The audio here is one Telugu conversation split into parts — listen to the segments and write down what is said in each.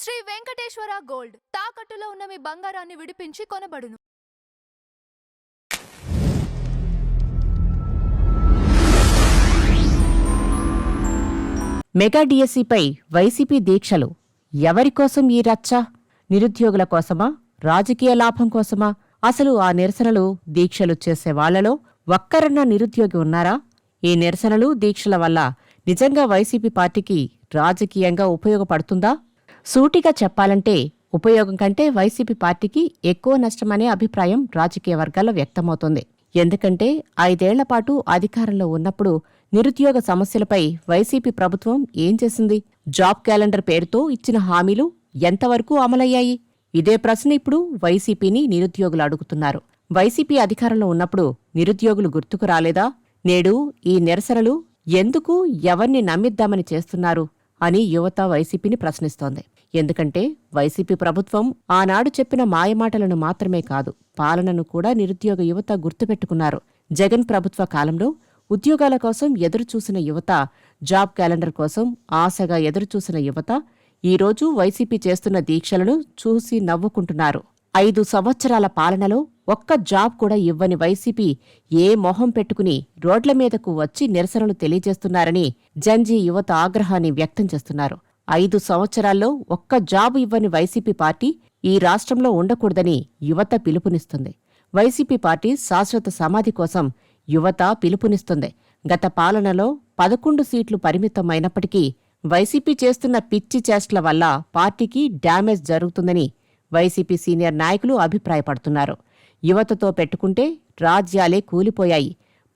శ్రీ వెంకటేశ్వర గోల్డ్ తాకట్టులో ఉన్న మీ బంగారాన్ని విడిపించి కొనబడును. మెగా డిఎస్సిపై వైసీపీ దీక్షలు. ఎవరికోసం ఈ రచ్చ? నిరుద్యోగుల కోసమా? రాజకీయ లాభం కోసమా? అసలు ఆ నిరసనలు, దీక్షలు చేసే వాళ్లలో ఒక్కరన్నా నిరుద్యోగి ఉన్నారా? ఈ నిరసనలు, దీక్షల వల్ల నిజంగా వైసీపీ పార్టీకి రాజకీయంగా ఉపయోగపడుతుందా? సూటిగా చెప్పాలంటే ఉపయోగం కంటే వైసీపీ పార్టీకి ఎక్కువ నష్టమనే అభిప్రాయం రాజకీయ వర్గాల్లో వ్యక్తమవుతోంది. ఎందుకంటే 5 ఏళ్లపాటు అధికారంలో ఉన్నప్పుడు నిరుద్యోగ సమస్యలపై వైసీపీ ప్రభుత్వం ఏం చేసింది? జాబ్ క్యాలెండర్ పేరుతో ఇచ్చిన హామీలు ఎంతవరకు అమలయ్యాయి? ఇదే ప్రశ్న ఇప్పుడు వైసీపీని నిరుద్యోగులు అడుగుతున్నారు. వైసీపీ అధికారంలో ఉన్నప్పుడు నిరుద్యోగులు గుర్తుకు రాలేదా? నేడు ఈ నిరసనలు ఎందుకు, ఎవర్ని నమ్మిద్దామని చేస్తున్నారు అని యువత వైసీపీని ప్రశ్నిస్తోంది. ఎందుకంటే వైసీపీ ప్రభుత్వం ఆనాడు చెప్పిన మాయమాటలను మాత్రమే కాదు, పాలనను కూడా నిరుద్యోగ యువత గుర్తుపెట్టుకున్నారు. జగన్ ప్రభుత్వ కాలంలో ఉద్యోగాల కోసం ఎదురుచూసిన యువత, జాబ్ క్యాలెండర్ కోసం ఆశగా ఎదురుచూసిన యువత ఈరోజు వైసీపీ చేస్తున్న దీక్షలను చూసి నవ్వుకుంటున్నారు. 5 సంవత్సరాల పాలనలో ఒక్క జాబ్ కూడా ఇవ్వని వైసీపీ ఏ మొహం పెట్టుకుని రోడ్ల మీదకు వచ్చి నిరసనలు తెలియజేస్తున్నారని జంజీ యువత ఆగ్రహాన్ని వ్యక్తం చేస్తున్నారు. 5 సంవత్సరాల్లో ఒక్క జాబు ఇవ్వని వైసీపీ పార్టీ ఈ రాష్ట్రంలో ఉండకూడదని యువత పిలుపునిస్తుంది. వైసీపీ పార్టీ శాశ్వత సమాధి కోసం యువత పిలుపునిస్తుంది. గత పాలనలో 11 సీట్లు పరిమితమైనప్పటికీ వైసీపీ చేస్తున్న పిచ్చి చేష్టల వల్ల పార్టీకి డ్యామేజ్ జరుగుతుందని వైసీపీ సీనియర్ నాయకులు అభిప్రాయపడుతున్నారు. యువతతో పెట్టుకుంటే రాజ్యాలే కూలిపోయాయి,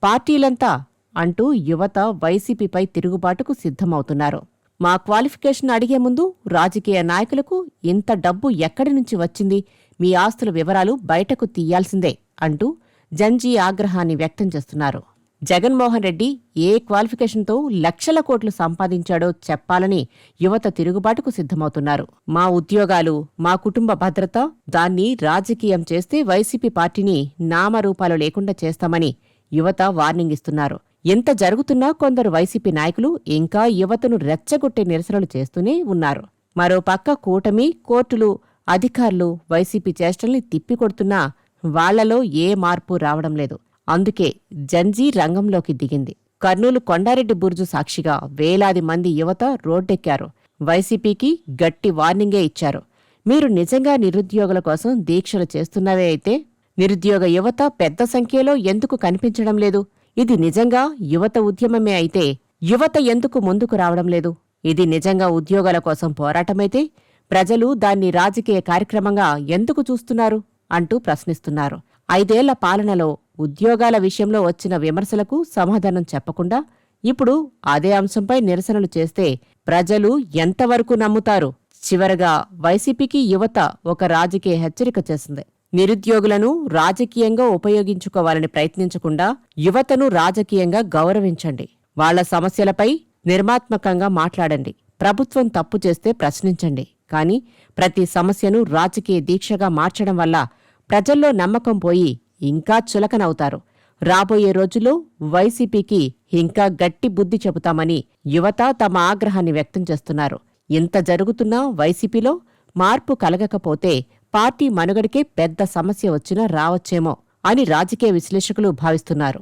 పార్టీలంతా అంటూ యువత వైసీపీపై తిరుగుబాటుకు సిద్ధమవుతున్నారు. మా క్వాలిఫికేషన్ అడిగే ముందు రాజకీయ నాయకులకు ఇంత డబ్బు ఎక్కడి నుంచి వచ్చింది, మీ ఆస్తుల వివరాలు బయటకు తీయాల్సిందే అంటూ జంజీ ఆగ్రహాన్ని వ్యక్తం చేస్తున్నారు. జగన్మోహన్ రెడ్డి ఏ క్వాలిఫికేషన్తో లక్షల కోట్లు సంపాదించాడో చెప్పాలని యువత తిరుగుబాటుకు సిద్ధమవుతున్నారు. మా ఉద్యోగాలు, మా కుటుంబ భద్రత, దాన్ని రాజకీయం చేస్తే వైసీపీ పార్టీని నామరూపాలు లేకుండా చేస్తామని యువత వార్నింగ్ ఇస్తున్నారు. ఎంత జరుగుతున్నా కొందరు వైసీపీ నాయకులు ఇంకా యువతను రెచ్చగొట్టే నిరసనలు చేస్తూనే ఉన్నారు. మరోపక్క కూటమి, కోర్టులు, అధికారులు వైసీపీ చేష్టల్ని తిప్పికొడుతున్నా వాళ్లలో ఏ మార్పు రావడం లేదు. అందుకే జంజీ రంగంలోకి దిగింది. కర్నూలు కొండారెడ్డి బుర్జు సాక్షిగా వేలాది మంది యువత రోడ్డెక్కారు. వైసీపీకి గట్టి వార్నింగే ఇచ్చారు. మీరు నిజంగా నిరుద్యోగుల కోసం దీక్షలు చేస్తున్నవే అయితే నిరుద్యోగ యువత పెద్ద సంఖ్యలో ఎందుకు కనిపించడం లేదు? ఇది నిజంగా యువత ఉద్యమమే అయితే యువత ఎందుకు ముందుకు రావడం లేదు? ఇది నిజంగా ఉద్యోగాల కోసం పోరాటమైతే ప్రజలు దాన్ని రాజకీయ కార్యక్రమంగా ఎందుకు చూస్తున్నారు అంటూ ప్రశ్నిస్తున్నారు. 5 ఏళ్ల పాలనలో ఉద్యోగాల విషయంలో వచ్చిన విమర్శలకు సమాధానం చెప్పకుండా ఇప్పుడు అదే అంశంపై నిరసనలు చేస్తే ప్రజలు ఎంతవరకు నమ్ముతారు? చివరగా వైసీపీకి యువత ఒక రాజకీయ హెచ్చరిక చేసింది. నిరుద్యోగులను రాజకీయంగా ఉపయోగించుకోవాలని ప్రయత్నించకుండా యువతను రాజకీయంగా గౌరవించండి. వాళ్ల సమస్యలపై నిర్మాత్మకంగా మాట్లాడండి. ప్రభుత్వం తప్పు చేస్తే ప్రశ్నించండి. కానీ ప్రతి సమస్యను రాజకీయ దీక్షగా మార్చడం వల్ల ప్రజల్లో నమ్మకం పోయి ఇంకా చులకనవుతారు. రాబోయే రోజుల్లో వైసీపీకి ఇంకా గట్టి బుద్ధి చెబుతామని యువత తమ ఆగ్రహాన్ని వ్యక్తం చేస్తున్నారు. ఇంత జరుగుతున్నా వైసీపీలో మార్పు కలగకపోతే పార్టీ మనుగడకే పెద్ద సమస్య వచ్చినా రావచ్చేమో అని రాజకీయ విశ్లేషకులు భావిస్తున్నారు.